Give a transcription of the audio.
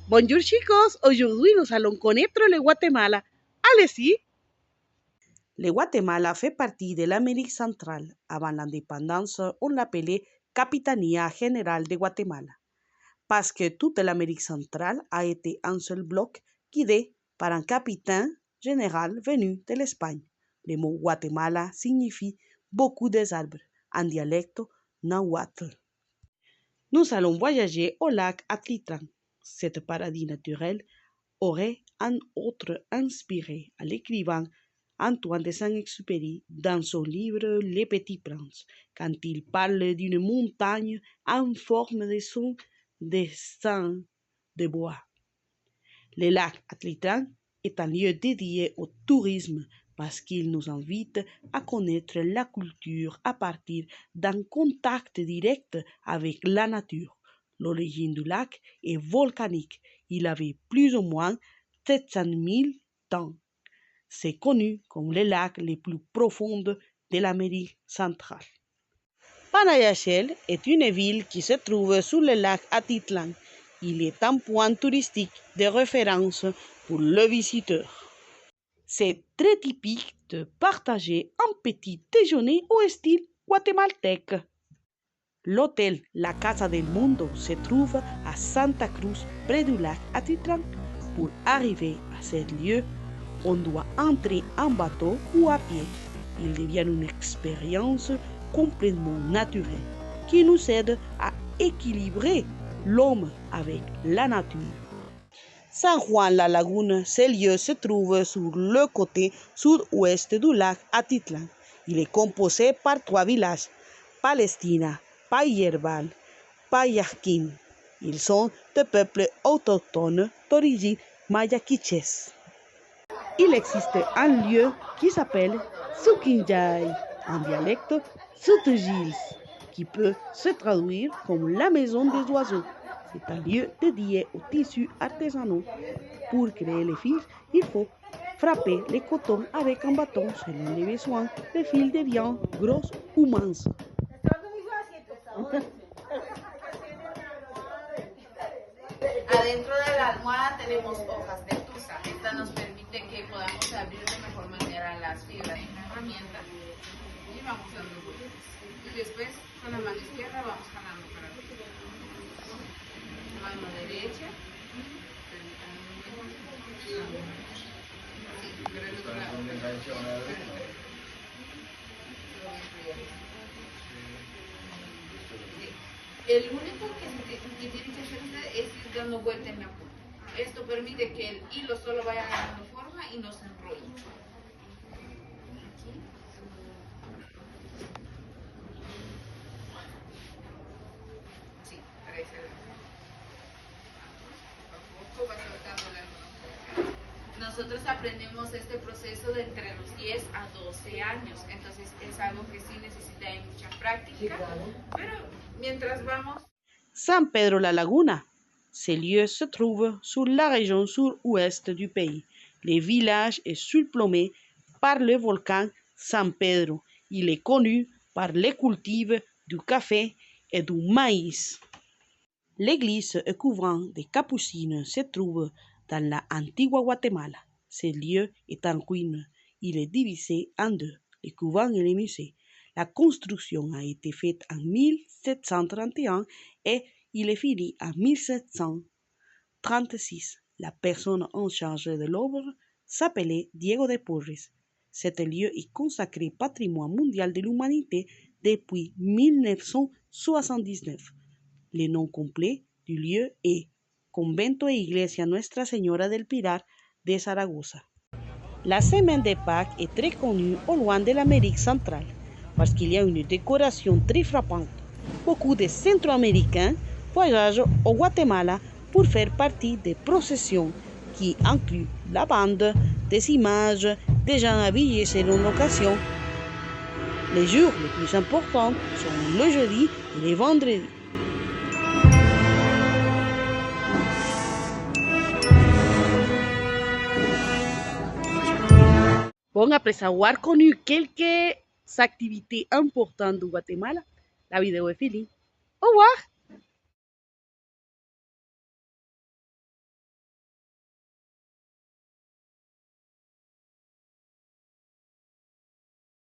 Bonjour chicos, aujourd'hui nous allons connaître le Guatemala. Allez-y! Le Guatemala fait partie de l'Amérique centrale. Avant l'indépendance, on l'appelait Capitania Générale de Guatemala, parce que toute l'Amérique centrale a été un seul bloc guidé par un capitaine général venu de l'Espagne. Le mot Guatemala signifie beaucoup des arbres, en dialecte nahuatl. Nous allons voyager au lac Atitlan. Cet paradis naturel aurait en outre inspiré à l'écrivain Antoine de Saint-Exupéry dans son livre Les Petits Princes, quand il parle d'une montagne en forme de son dessin de bois. Le lac Atitlan est un lieu dédié au tourisme parce qu'il nous invite à connaître la culture à partir d'un contact direct avec la nature. L'origine du lac est volcanique. Il avait plus ou moins 700 000 ans. C'est connu comme le lac le plus profond de l'Amérique centrale. Panayachel est une ville qui se trouve sur le lac Atitlan. Il est un point touristique de référence pour le visiteur. C'est très typique de partager un petit déjeuner au style guatémaltèque. L'hôtel La Casa del Mundo se trouve à Santa Cruz, près du lac Atitlan. Pour arriver à ce lieu, on doit entrer en bateau ou à pied. Il devient une expérience complètement naturelle qui nous aide à équilibrer l'homme avec la nature. San Juan la Laguna, ce lieu se trouve sur le côté sud-ouest du lac Atitlan. Il est composé par 3 villages, Palestina, Payyerbal, Payahquín. Ils sont de peuples autochtones d'origine maya-quichés. Il existe un lieu qui s'appelle Sukinjay, en dialecte Sutujils, qui peut se traduire comme la maison des oiseaux. C'est un lieu dédié aux tissus artisanaux. Pour créer les fils, il faut frapper les cotons avec un bâton selon les besoins. Les fils deviennent grosses ou minces. Adentro de la almohada tenemos hojas de tusa. Esta nos permite que podamos abrir de mejor manera las fibras. Una herramienta y vamos dando vueltas. Y después con la mano izquierda vamos jalando para arriba. Mano derecha. Sí, pero el otro lado. El único que tiene que hacer usted es ir dando vuelta en la punta. Esto permite que el hilo solo vaya agarrando forma y no se enrolle. Sí, para ese lado. Poco va soltando la mano. Nosotros aprendemos este proceso de entre los 10 a 12 años, entonces es algo que sí necesita de mucha práctica, pero mientras vamos... San Pedro la Laguna. Ce lieu se trouve sur la région sud-ouest du pays. Le village est surplombé par le volcan San Pedro. Il est connu par les cultives du café et du maïs. L'église couvent des Capucines se trouve dans la Antigua Guatemala. Ce lieu est en ruine. Il est divisé en deux, le couvent et le musée. La construction a été faite en 1731 et il est fini en 1736. La personne en charge de l'œuvre s'appelait Diego de Porres. Cet lieu est consacré patrimoine mondial de l'humanité depuis 1979. Le nom complet du lieu est Convento e Iglesia Nuestra Señora del Pilar de Zaragoza. La semaine de Pâques est très connue au loin de l'Amérique centrale parce qu'il y a une décoration très frappante. Beaucoup de Centro-Américains voyagent au Guatemala pour faire partie des processions qui incluent la bande, des images, des gens habillés selon l'occasion. Les jours les plus importants sont le jeudi et le vendredi. Bon, après avoir connu quelques activités importantes du Guatemala, la vidéo est finie. Au revoir!